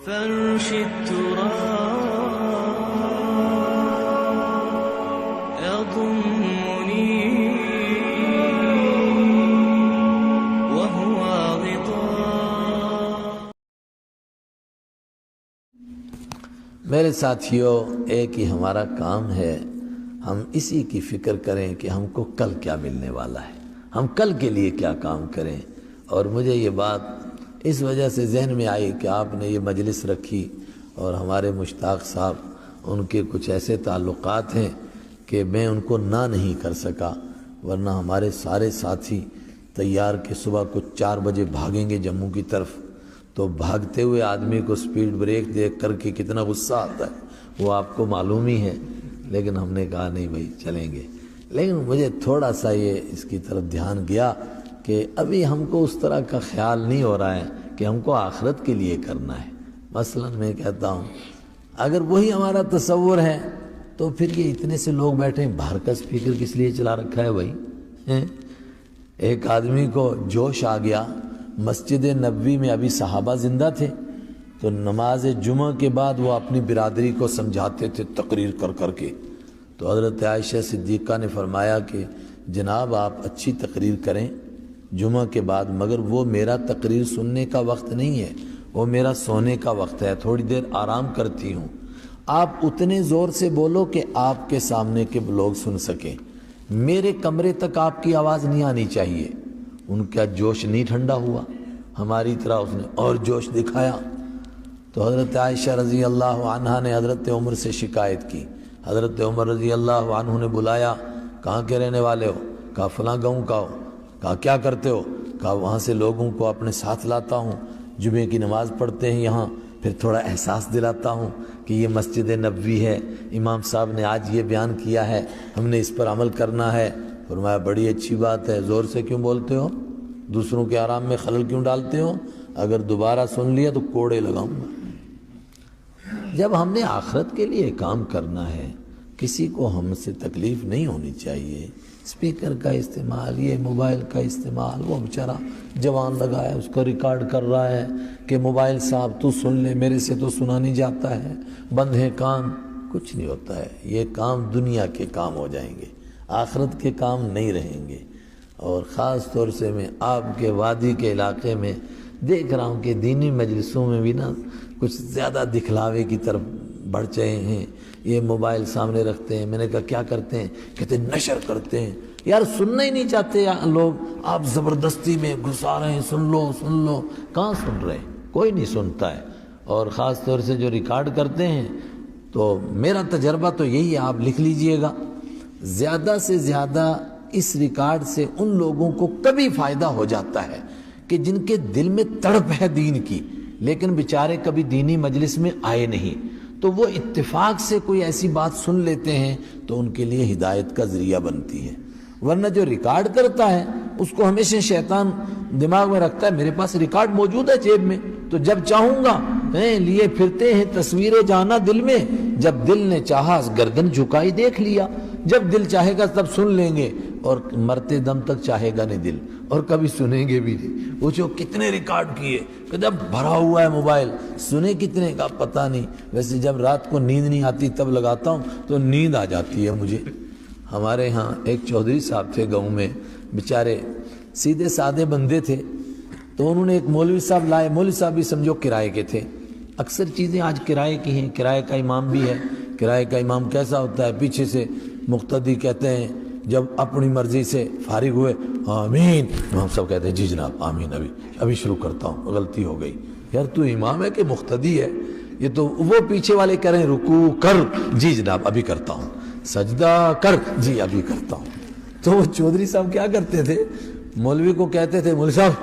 فرش التراب يضمني وهو غطاء. میرے ساتھیوں، ایک ہی ہمارا کام ہے، ہم اسی کی فکر کریں کہ ہم کو کل کیا ملنے والا ہے، ہم کل کے لیے کیا کام کریں. اور مجھے یہ بات اس وجہ سے ذہن میں آئی کہ آپ نے یہ مجلس رکھی اور ہمارے مشتاق صاحب، ان کے کچھ ایسے تعلقات ہیں کہ میں ان کو نہ نہیں کر سکا، ورنہ ہمارے سارے ساتھی تیار کہ صبح کچھ 4 بجے بھاگیں گے جموں کی طرف، تو بھاگتے ہوئے آدمی کو سپیڈ بریک دیکھ کر کے کتنا غصہ آتا ہے وہ آپ کو معلوم ہی ہے. لیکن ہم نے کہا نہیں بھائی چلیں گے. لیکن مجھے تھوڑا سا یہ اس کی طرف دھیان گیا کہ ابھی ہم کو اس طرح کا خیال نہیں ہو رہا ہے کہ ہم کو آخرت کے لیے کرنا ہے. مثلا میں کہتا ہوں اگر وہی ہمارا تصور ہے تو پھر یہ اتنے سے لوگ بیٹھے ہیں، باہر کا اسپیکر کس لیے چلا رکھا ہے بھائی؟ ایک آدمی کو جوش آ گیا، مسجد نبوی میں ابھی صحابہ زندہ تھے، تو نماز جمعہ کے بعد وہ اپنی برادری کو سمجھاتے تھے تقریر کر کر کے. تو حضرت عائشہ صدیقہ نے فرمایا کہ جناب آپ اچھی تقریر کریں جمعہ کے بعد، مگر وہ میرا تقریر سننے کا وقت نہیں ہے، وہ میرا سونے کا وقت ہے، تھوڑی دیر آرام کرتی ہوں. آپ اتنے زور سے بولو کہ آپ کے سامنے کے لوگ سن سکیں، میرے کمرے تک آپ کی آواز نہیں آنی چاہیے. ان کا جوش نہیں ٹھنڈا ہوا، ہماری طرح اس نے اور جوش دکھایا. تو حضرت عائشہ رضی اللہ عنہ نے حضرت عمر سے شکایت کی. حضرت عمر رضی اللہ عنہ نے بلایا، کہاں کے رہنے والے ہو؟ کہا فلاں گاؤں کا ہو. کہا کیا کرتے ہو؟ کہا وہاں سے لوگوں کو اپنے ساتھ لاتا ہوں، جمعے کی نماز پڑھتے ہیں یہاں، پھر تھوڑا احساس دلاتا ہوں کہ یہ مسجد نبوی ہے، امام صاحب نے آج یہ بیان کیا ہے، ہم نے اس پر عمل کرنا ہے. فرمایا بڑی اچھی بات ہے، زور سے کیوں بولتے ہو؟ دوسروں کے آرام میں خلل کیوں ڈالتے ہو؟ اگر دوبارہ سن لیا تو کوڑے لگاؤں گا. جب ہم نے آخرت کے لیے کام کرنا ہے، کسی کو ہم سے تکلیف نہیں ہونی چاہیے. اسپیکر کا استعمال، یہ موبائل کا استعمال، وہ بیچارہ جوان لگا ہے اس کو ریکارڈ کر رہا ہے کہ موبائل صاحب تو سن لے، میرے سے تو سنا نہیں جاتا ہے، بند ہے کان. کچھ نہیں ہوتا ہے، یہ کام دنیا کے کام ہو جائیں گے، آخرت کے کام نہیں رہیں گے. اور خاص طور سے میں آپ کے وادی کے علاقے میں دیکھ رہا ہوں کہ دینی مجلسوں میں بھی نا کچھ زیادہ دکھلاوے کی طرف بڑھ چاہے ہیں. یہ موبائل سامنے رکھتے ہیں، میں نے کہا کیا کرتے ہیں؟ کہتے ہیں نشر کرتے ہیں. یار سننا ہی نہیں چاہتے لوگ، آپ زبردستی میں گھسا رہے ہیں، سن لو سن لو. کہاں سن رہے ہیں؟ کوئی نہیں سنتا ہے. اور خاص طور سے جو ریکارڈ کرتے ہیں، تو میرا تجربہ تو یہی ہے، آپ لکھ لیجئے گا، زیادہ سے زیادہ اس ریکارڈ سے ان لوگوں کو کبھی فائدہ ہو جاتا ہے کہ جن کے دل میں تڑپ ہے دین کی، لیکن بیچارے کبھی دینی مجلس میں آئے نہیں، تو وہ اتفاق سے کوئی ایسی بات سن لیتے ہیں تو ان کے لیے ہدایت کا ذریعہ بنتی ہے. ورنہ جو ریکارڈ کرتا ہے اس کو ہمیشہ شیطان دماغ میں رکھتا ہے میرے پاس ریکارڈ موجود ہے جیب میں، تو جب چاہوں گا لیے پھرتے ہیں تصویریں جانا دل میں، جب دل نے چاہا گردن جھکائی دیکھ لیا، جب دل چاہے گا تب سن لیں گے، اور مرتے دم تک چاہے گا نہیں دل، اور کبھی سنیں گے بھی نہیں. پوچھو کتنے ریکارڈ کیے؟ کہ جب بھرا ہوا ہے موبائل، سنے کتنے کا پتہ نہیں. ویسے جب رات کو نیند نہیں آتی تب لگاتا ہوں تو نیند آ جاتی ہے مجھے. ہمارے ہاں ایک چودھری صاحب تھے گاؤں میں، بیچارے سیدھے سادے بندے تھے، تو انہوں نے ایک مولوی صاحب لائے. مولوی صاحب بھی سمجھو کرائے کے تھے، اکثر چیزیں آج کرائے کی ہیں، کرائے کا امام بھی ہے. کرائے کا امام کیسا ہوتا ہے؟ پیچھے سے مقتدی کہتے ہیں، جب اپنی مرضی سے فارغ ہوئے آمین، امام صاحب کہتے ہیں جی جناب آمین، ابھی شروع کرتا ہوں، غلطی ہو گئی. یار تو امام ہے کہ مقتدی ہے؟ یہ تو وہ پیچھے والے کہہ رہے ہیں رکوع کر، جی جناب ابھی کرتا ہوں، سجدہ کر، جی ابھی کرتا ہوں. تو وہ چودھری صاحب کیا کرتے تھے، مولوی کو کہتے تھے مولوی صاحب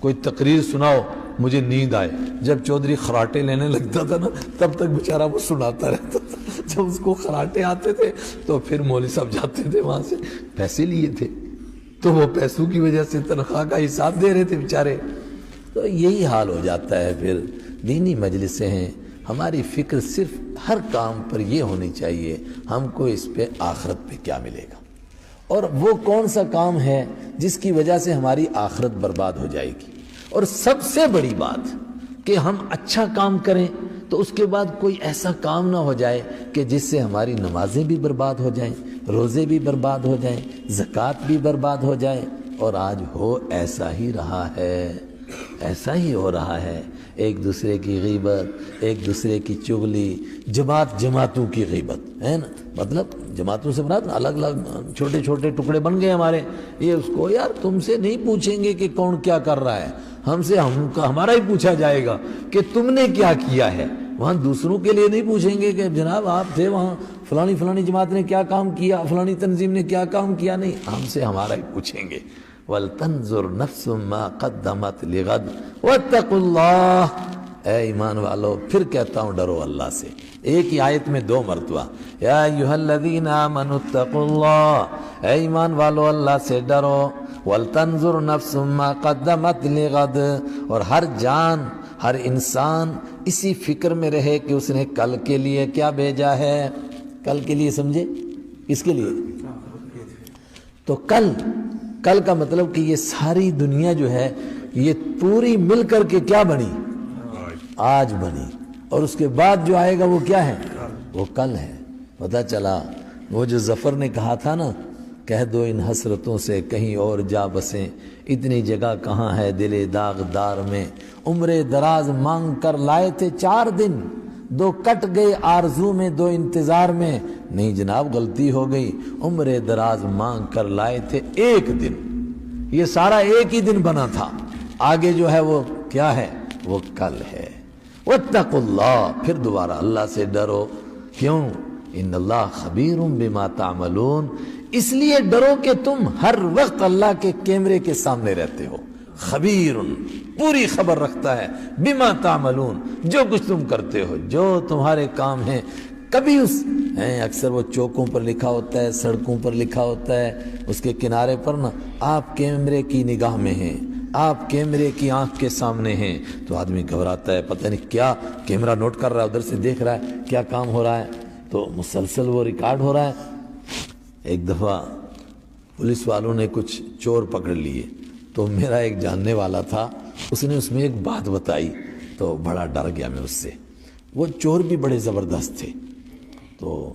کوئی تقریر سناؤ مجھے نیند آئے. جب چودھری خراٹے لینے لگتا تھا نا تب تک بیچارہ وہ سناتا رہتا تھا. جب اس کو خراٹے آتے تھے تو پھر مولوی صاحب جاتے تھے وہاں سے، پیسے لیے تھے تو وہ پیسوں کی وجہ سے تنخواہ کا حساب دے رہے تھے بیچارے. تو یہی حال ہو جاتا ہے. پھر دینی مجلسیں ہیں، ہماری فکر صرف ہر کام پر یہ ہونی چاہیے ہم کو اس پہ آخرت پہ کیا ملے گا، اور وہ کون سا کام ہے جس کی وجہ سے ہماری آخرت برباد ہو جائے گی. اور سب سے بڑی بات کہ ہم اچھا کام کریں تو اس کے بعد کوئی ایسا کام نہ ہو جائے کہ جس سے ہماری نمازیں بھی برباد ہو جائیں، روزے بھی برباد ہو جائیں، زکوٰۃ بھی برباد ہو جائے۔ اور آج ایسا ہی رہا ہے، ایسا ہی ہو رہا ہے، ایک دوسرے کی غیبت، ایک دوسرے کی چغلی، جماعتوں کی غیبت ہے نا، مطلب جماعتوں سے مراد الگ الگ چھوٹے چھوٹے ٹکڑے بن گئے ہمارے، یہ اس کو یار تم سے نہیں پوچھیں گے کہ کون کیا کر رہا ہے، ہمارا ہی پوچھا جائے گا کہ تم نے کیا کیا ہے، وہاں دوسروں کے لیے نہیں پوچھیں گے کہ جناب آپ تھے وہاں فلانی جماعت نے کیا کام کیا، فلانی تنظیم نے کیا کام کیا، نہیں، ہم سے ہمارا ہی پوچھیں گے۔ وَلْتَنْظُرْ نَفْسٌ مَا قَدَّمَتْ لِغَدٍ وَاتَّقُوا اللَّهَ۔ اے ایمان والو، پھر کہتا ہوں ڈرو اللہ سے، ایک ہی آیت میں 2 مرتبہ، یا ایھا الذین آمنوا اتقوا اللہ، اے ایمان والو اللہ سے ڈرو، وَلْتَنْظُرْ نَفْسٌ مَا قَدَّمَتْ لِغَدٍ، اور ہر جان، ہر انسان اسی فکر میں رہے کہ اس نے کل کے لیے کیا بھیجا ہے۔ کل کے لیے سمجھے؟ کس کے لیے؟ تو کل کا مطلب کہ یہ ساری دنیا جو ہے یہ پوری مل کر کے کیا بنی؟ آج بنی، اور اس کے بعد جو آئے گا وہ کیا ہے؟ وہ کل ہے۔ پتہ چلا وہ جو ظفر نے کہا تھا نا، کہہ دو ان حسرتوں سے کہیں اور جا بسیں، اتنی جگہ کہاں ہے دل داغدار میں، عمر دراز مانگ کر لائے تھے 4 دن، 2 کٹ گئے آرزو میں، 2 انتظار میں، نہیں جناب غلطی ہو گئی، عمر دراز مانگ کر لائے تھے 1 دن، یہ سارا ایک ہی دن بنا تھا، آگے جو ہے وہ کیا ہے؟ وہ کل ہے۔ واتقوا اللہ، پھر دوبارہ اللہ سے ڈرو، کیوں؟ ان اللہ خبیر بما تعملون، اس لیے ڈرو کہ تم ہر وقت اللہ کے کیمرے کے سامنے رہتے ہو، خبیر، پوری خبر رکھتا ہے، بما تعملون، جو کچھ تم کرتے ہو، جو تمہارے کام ہیں، کبھی اکثر وہ چوکوں پر لکھا ہوتا ہے، سڑکوں پر لکھا ہوتا ہے، اس کے کنارے پر نا آپ کیمرے کی نگاہ میں ہیں، آپ کیمرے کی آنکھ کے سامنے ہیں، تو آدمی گھبراتا ہے، پتہ نہیں کیا کیمرہ نوٹ کر رہا ہے، ادھر سے دیکھ رہا ہے کیا کام ہو رہا ہے، تو مسلسل وہ ریکارڈ ہو رہا ہے۔ ایک دفعہ پولیس والوں نے کچھ چور پکڑ لیے، تو میرا ایک جاننے والا تھا، اس نے اس میں ایک بات بتائی تو بڑا ڈر گیا میں اس سے، وہ چور بھی بڑے زبردست تھے، تو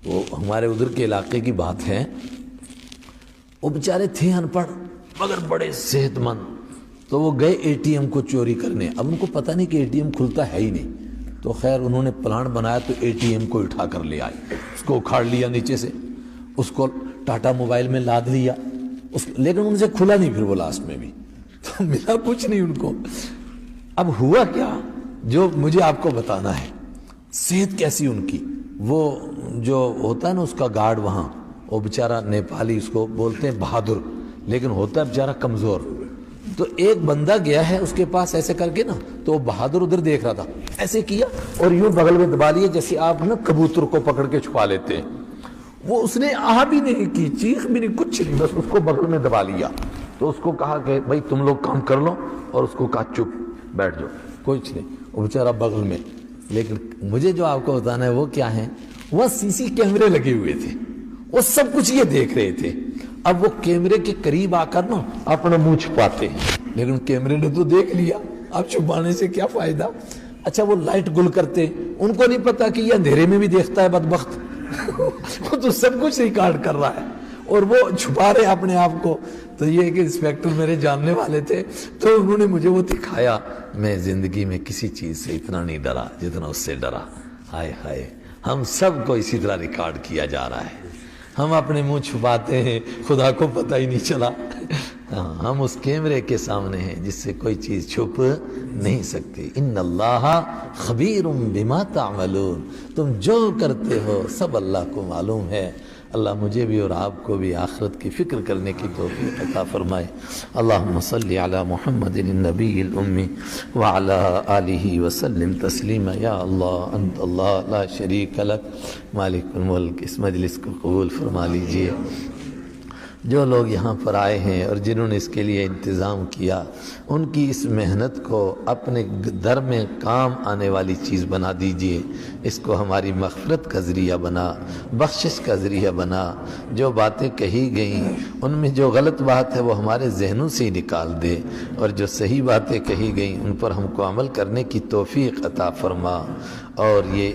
وہ ہمارے ادھر کے علاقے کی بات ہے، وہ بیچارے تھے ان پڑھ مگر بڑے صحت مند، تو وہ گئے اے ٹی ایم کو چوری کرنے، اب ان کو پتہ نہیں کہ اے ٹی ایم کھلتا ہے ہی نہیں، تو خیر انہوں نے پلان بنایا، تو اے ٹی ایم کو اٹھا کر لے آئے، اس کو اکھاڑ لیا نیچے سے، اس کو ٹاٹا موبائل میں لاد لیا، لیکن ان سے کھلا نہیں پھر وہ لاسٹ میں بھی، تو ملا کچھ نہیں ان کو۔ اب ہوا کیا جو مجھے آپ کو بتانا ہے، صحت کیسی ان کی، وہ جو ہوتا ہے نا اس کا گارڈ وہاں، وہ بیچارہ نیپالی، اس کو بولتے ہیں بہادر، لیکن ہوتا ہے بیچارہ کمزور، تو ایک بندہ گیا ہے اس کے پاس ایسے کر کے نا، تو وہ بہادر ادھر دیکھ رہا تھا، ایسے کیا اور یوں بغل میں دبا لیا جیسے آپ نا کبوتر کو پکڑ کے چھپا لیتے ہیں، وہ اس نے آہ بھی نہیں کی، چیخ بھی نہیں، کچھ نہیں، بس اس کو بغل میں دبا لیا، تو اس کو کہا کہ بھائی تم لوگ کام کر لو، اور اس کو کہا چپ بیٹھ جاؤ، کچھ نہیں، وہ بیچارہ بغل میں۔ لیکن مجھے جو آپ کو بتانا ہے وہ کیا ہے، وہ سی کیمرے لگے ہوئے تھے، وہ سب کچھ یہ دیکھ رہے تھے، اب وہ کیمرے کے قریب آ کر نا اپنا منہ چھپاتے ہیں، لیکن کیمرے نے تو دیکھ لیا، اب چھپانے سے کیا فائدہ۔ اچھا وہ لائٹ گل کرتے، ان کو نہیں پتا کہ یہ اندھیرے میں بھی دیکھتا ہے بدبخت، وہ تو سب کچھ ریکارڈ کر رہا ہے اور وہ چھپا رہے اپنے آپ کو۔ تو یہ کہ انسپیکٹر میرے جاننے والے تھے، تو انہوں نے مجھے وہ دکھایا، میں زندگی میں کسی چیز سے اتنا نہیں ڈرا جتنا اس سے ڈرا۔ ہائے ہائے، ہم سب کو اسی طرح ریکارڈ کیا جا رہا ہے، ہم اپنے منہ چھپاتے ہیں، خدا کو پتہ ہی نہیں چلا، ہم اس کیمرے کے سامنے ہیں جس سے کوئی چیز چھپ نہیں سکتی۔ ان اللہ خبیر بما تعملون، تم جو کرتے ہو سب اللہ کو معلوم ہے۔ اللہ مجھے بھی اور آپ کو بھی آخرت کی فکر کرنے کی توفیق عطا فرمائے۔ اللہم صلی علی محمد النبی الامی وعلی آلہ وسلم تسلیما۔ یا اللہ انت اللہ لا شریک لک، مالک الملک، اس مجلس کو قبول فرما لیجئے۔ جو لوگ یہاں پر آئے ہیں اور جنہوں نے اس کے لیے انتظام کیا، ان کی اس محنت کو اپنے در میں کام آنے والی چیز بنا دیجئے، اس کو ہماری مغفرت کا ذریعہ بنا، بخشش کا ذریعہ بنا۔ جو باتیں کہی گئیں ان میں جو غلط بات ہے وہ ہمارے ذہنوں سے ہی نکال دے، اور جو صحیح باتیں کہی گئیں ان پر ہم کو عمل کرنے کی توفیق عطا فرما۔ اور یہ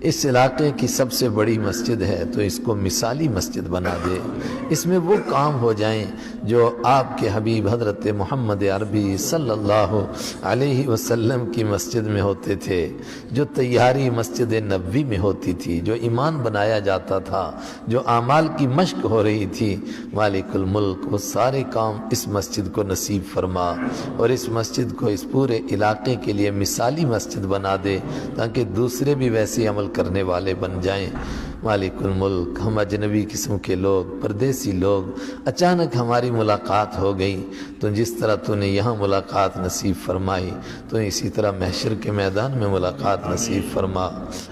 اس علاقے کی سب سے بڑی مسجد ہے تو اس کو مثالی مسجد بنا دے، اس میں وہ کام ہو جائیں جو آپ کے حبیب حضرت محمد عربی صلی اللہ علیہ وسلم کی مسجد میں ہوتے تھے، جو تیاری مسجد نبوی میں ہوتی تھی، جو ایمان بنایا جاتا تھا، جو اعمال کی مشق ہو رہی تھی۔ مالک الملک وہ سارے کام اس مسجد کو نصیب فرما، اور اس مسجد کو اس پورے علاقے کے لیے مثالی مسجد بنا دے تاکہ دوسرے بھی ویسے عمل کرنے والے بن جائیں۔ مالک الملک، ہم اجنبی قسم کے لوگ، پردیسی لوگ، اچانک ہماری ملاقات ہو گئی، تو جس طرح تو نے یہاں ملاقات نصیب فرمائی تو اسی طرح محشر کے میدان میں ملاقات نصیب فرما،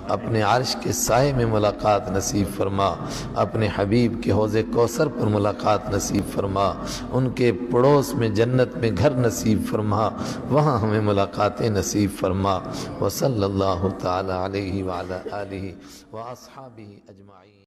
اپنے عرش کے سائے میں ملاقات نصیب فرما، اپنے حبیب کے حوض کوثر پر ملاقات نصیب فرما، ان کے پڑوس میں جنت میں گھر نصیب فرما، وہاں ہمیں ملاقاتیں نصیب فرما۔ وصلی اللہ تعالی علیہ وعلی آلہ واصحابہ اجمعین۔